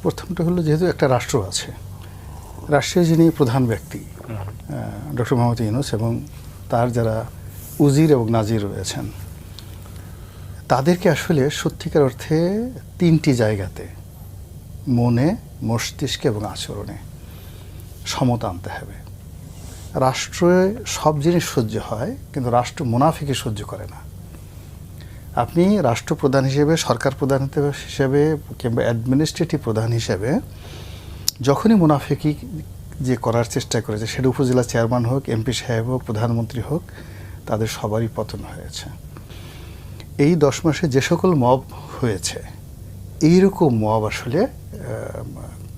প্রথমটা হলো যেহেতু একটা রাষ্ট্র আছে, রাষ্ট্রের যিনি প্রধান ব্যক্তি ডক্টর মোহাম্মদ ইউনূস এবং তার যারা উজির এবং নাজির রয়েছেন, তাদেরকে আসলে সত্যিকার অর্থে তিনটি জায়গাতে মনে, মস্তিষ্কে এবং আচরণে সমতা আনতে হবে। রাষ্ট্রে সব জিনিস সহ্য হয়, কিন্তু রাষ্ট্র মুনাফিকে সহ্য করে না। আপনি রাষ্ট্রপ্রধান হিসেবে, সরকার প্রধান হিসেবে কিংবা অ্যাডমিনিস্ট্রেটিভ প্রধান হিসেবে যখনই মুনাফিকি যে করার চেষ্টা করেছে, সেটা উপজেলা চেয়ারম্যান হোক, এমপি সাহেব হোক, প্রধানমন্ত্রী হোক, তাদের সবারই পতন হয়েছে। এই 10 মাসে যে সকল মব হয়েছে, এইরকম মব আসলে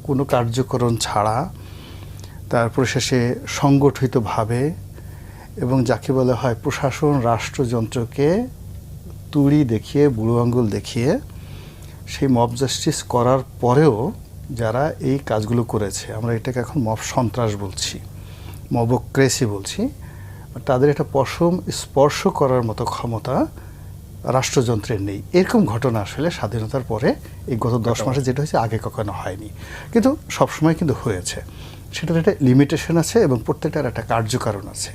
কোনো কার্যকরণ ছাড়া, তারপর শেষে সংগঠিতভাবে এবং যাকে বলা হয় প্রশাসন রাষ্ট্রযন্ত্রকে তুড়ি দেখিয়ে, বুড়ো আঙুল দেখিয়ে সেই মব জাস্টিস করার পরেও যারা এই কাজগুলো করেছে, আমরা এটাকে এখন মব সন্ত্রাস বলছি, মবক্রেসি বলছি, তাদের একটা পশম স্পর্শ করার মতো ক্ষমতা রাষ্ট্রযন্ত্রের নেই। এরকম ঘটনা আসলে স্বাধীনতার পরে এই গত 10 মাসে যেটা হয়েছে, আগে কখনো হয়নি, কিন্তু সবসময় কিন্তু হয়েছে। সেটার একটা লিমিটেশন আছে এবং প্রত্যেকটার একটা কার্যকারণ আছে।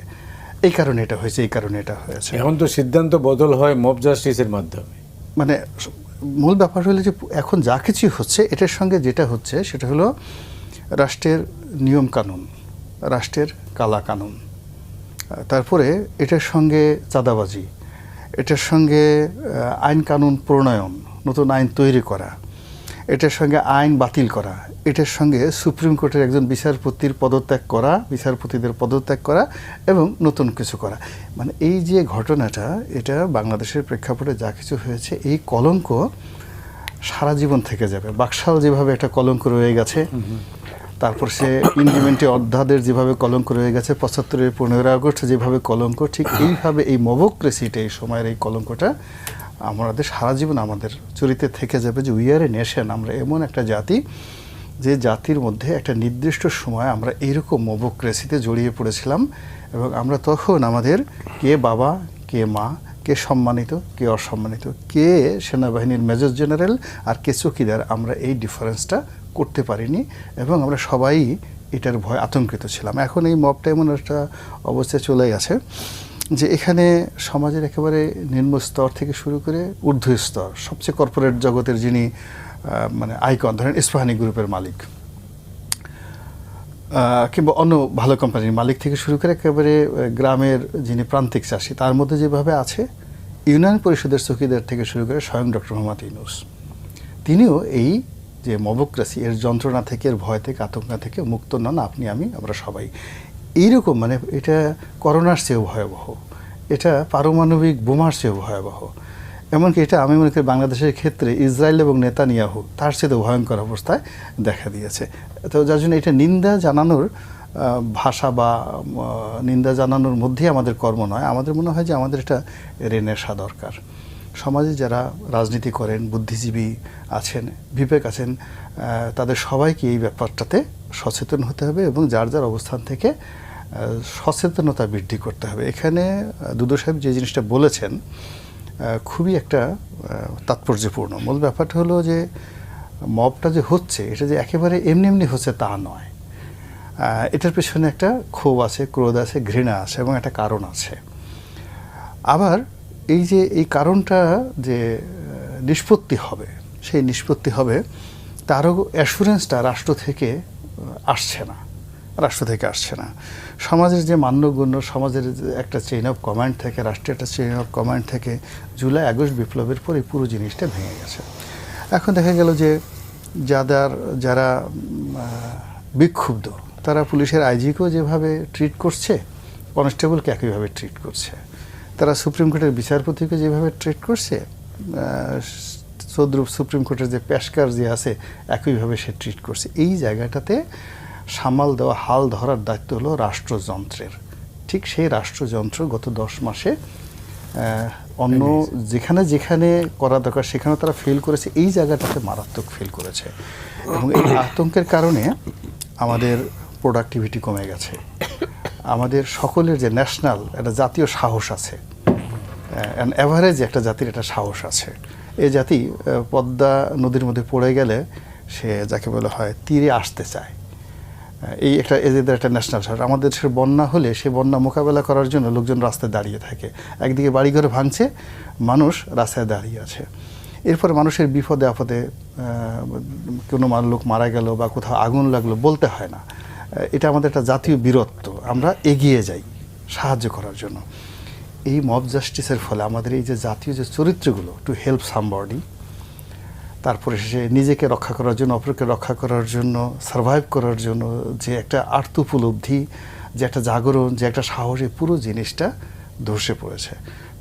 এই কারণে এটা হয়েছে, এই কারণে এটা হয়েছে। এখন তো সিদ্ধান্ত বদল হয় মব জাস্টিসের মাধ্যমে। মানে মূল ব্যাপার হলো যে এখন যা কিছু হচ্ছে, এটার সঙ্গে যেটা হচ্ছে সেটা হলো রাষ্ট্রের নিয়ম কানুন, রাষ্ট্রের কালা কানুন, তারপরে এটার সঙ্গে চাঁদাবাজি, এটার সঙ্গে আইন কানুন প্রণয়ন, নতুন আইন তৈরি করা, এটার সঙ্গে আইন বাতিল করা, এটার সঙ্গে সুপ্রিম কোর্টের একজন বিচারপতির পদত্যাগ করা, বিচারপতিদের পদত্যাগ করা এবং নতুন কিছু করা। মানে এই যে ঘটনাটা, এটা বাংলাদেশের প্রেক্ষাপটে যা কিছু হয়েছে, এই কলঙ্ক সারা জীবন থেকে যাবে। বাকশাল যেভাবে একটা কলঙ্ক রয়ে গেছে, তারপর সে ইন্ডিমেন্টি অধ্যাদের যেভাবে কলঙ্ক রয়ে গেছে, 75-এর 15 আগস্ট যেভাবে কলঙ্ক, ঠিক এইভাবে এই মবক্রেসিটা, এই সময়ের এই কলঙ্কটা আমাদের সারা জীবন আমাদের চরিত্রে থেকে যাবে যে উই আর এ নেশন, আমরা এমন একটা জাতি যে জাতির মধ্যে একটা নির্দিষ্ট সময় আমরা এইরকম মবক্রেসিতে জড়িয়ে পড়েছিলাম এবং আমরা তখন আমাদের কে বাবা, কে মা, কে সম্মানিত, কে অসম্মানিত, কে সেনাবাহিনীর মেজর জেনারেল আর কে চৌকিদার, আমরা এই ডিফারেন্সটা করতে পারিনি এবং আমরা সবাই এটার ভয় আতঙ্কিত ছিলাম। এখন এই মবটা এমন একটা অবস্থায় চলে গেছে যে এখানে সমাজের একেবারে নিম্ন স্তর থেকে শুরু করে ঊর্ধ্ব স্তর, সবচেয়ে কর্পোরেট জগতের যিনি মানে আইকন, ধরেন ইস্পাহানি গ্রুপের মালিক কিংবা অন্য ভালো কোম্পানির মালিক থেকে শুরু করে একেবারে গ্রামের যিনি প্রান্তিক চাষি, তার মধ্যে যেভাবে আছে ইউনিয়ন পরিষদের চৌকিদার থেকে শুরু করে স্বয়ং ডক্টর মোহাম্মদ ইউনূস, তিনিও এই যে মবক্রেসি, এর যন্ত্রণা থেকে, এর ভয় থেকে, আতঙ্ক থেকে মুক্ত নন। আপনি, আমি, আমরা সবাই এইরকম। মানে এটা করোনার চেয়েও ভয়াবহ, এটা পারমাণবিক বোমার চেয়েও ভয়াবহ, এমনকি এটা আমি মনে করি বাংলাদেশের ক্ষেত্রে ইসরায়েল এবং নেতানিয়াহু তার চেয়েও ভয়ঙ্কর অবস্থায় দেখা দিয়েছে। তো যার জন্য এটা নিন্দা জানানোর ভাষা বা নিন্দা জানানোর মধ্যেই আমাদের কর্ম নয়। আমাদের মনে হয় যে আমাদের এটা রেনেসা দরকার। সমাজে যারা রাজনীতি করেন, বুদ্ধিজীবী আছেন, বিবেক আছেন, তাদের সবাইকে এই ব্যাপারটাতে সচেতন হতে হবে এবং যার যার অবস্থান থেকে সচেতনতা বৃদ্ধি করতে হবে। এখানে দুদু সাহেব যে জিনিসটা বলেছেন খুবই একটা তাৎপর্যপূর্ণ। মূল ব্যাপারটা হলো যে মবটা যে হচ্ছে, এটা যে একেবারে এমনি এমনি হচ্ছে তা নয়। এটার পেছনে একটা ক্ষোভ আছে, ক্রোধ আছে, ঘৃণা আছে এবং একটা কারণ আছে। আবার এই যে এই কারণটা যে নিষ্পত্তি হবে, সেই নিষ্পত্তি হবে তারও অ্যাসুরেন্সটা রাষ্ট্র থেকে আসছে না, রাষ্ট্র থেকে আসছে না। সমাজের যে মান্যগণ্য, সমাজের একটা চেইন অফ কমান্ড থেকে, রাষ্ট্রের একটা চেইন অফ কমান্ড থেকে জুলাই আগস্ট বিপ্লবের পর এই পুরো জিনিসটা ভেঙে গেছে। এখন দেখা গেল যে যারা বিক্ষুব্ধ, তারা পুলিশের আইজিকেও যেভাবে ট্রিট করছে, কনস্টেবলকে একইভাবে ট্রিট করছে, তারা সুপ্রিম কোর্টের বিচারপতিকে যেভাবে ট্রিট করছে, সুপ্রিম কোর্টের যে পেশকার যে আছে একইভাবে সে ট্রিট করছে। এই জায়গাটাতে সামাল দেওয়া, হাল ধরার দায়িত্ব হলো রাষ্ট্রযন্ত্রের। ঠিক সেই রাষ্ট্রযন্ত্র গত 10 মাসে অন্য যেখানে যেখানে করা দরকার সেখানে তারা ফেল করেছে, এই জায়গাটাতে মারাত্মক ফেল করেছে এবং এই আতঙ্কের কারণে আমাদের প্রোডাক্টিভিটি কমে গেছে। আমাদের সকলের যে ন্যাশনাল একটা জাতীয় সাহস আছে, অ্যাভারেজ একটা জাতির একটা সাহস আছে। এই জাতি পদ্মা নদীর মধ্যে পড়ে গেলে সে যাকে বলা হয় তীরে আসতে চায়। এই একটা এদের একটা ন্যাশনাল শহর। আমাদের দেশের বন্যা হলে সে বন্যা মোকাবেলা করার জন্য লোকজন রাস্তায় দাঁড়িয়ে থাকে। একদিকে বাড়িঘর ভাঙছে, মানুষ রাস্তায় দাঁড়িয়ে আছে। এরপরে মানুষের বিপদে আপদে কোনো লোক মারা গেল বা কোথাও আগুন লাগলো বলতে হয় না। এটা আমাদের একটা জাতীয় বীরত্ব, আমরা এগিয়ে যাই সাহায্য করার জন্য। এই মব জাস্টিসের ফলে আমাদের এই যে জাতীয় যে চরিত্রগুলো, টু হেল্প সামবডি, তারপরে সে নিজেকে রক্ষা করার জন্য, অপরকে রক্ষা করার জন্য, সার্ভাইভ করার জন্য যে একটা আর্ত উপলব্ধি, যে একটা জাগরণ, যে একটা সাহস, এই পুরো জিনিসটা ধসে পড়েছে।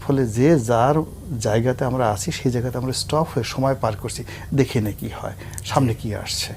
ফলে যে যার জায়গাতে আমরা আছি সেই জায়গাতে আমরা স্টপ হয়ে সময় পার করছি, দেখে নে কি হয়, সামনে কি আসছে।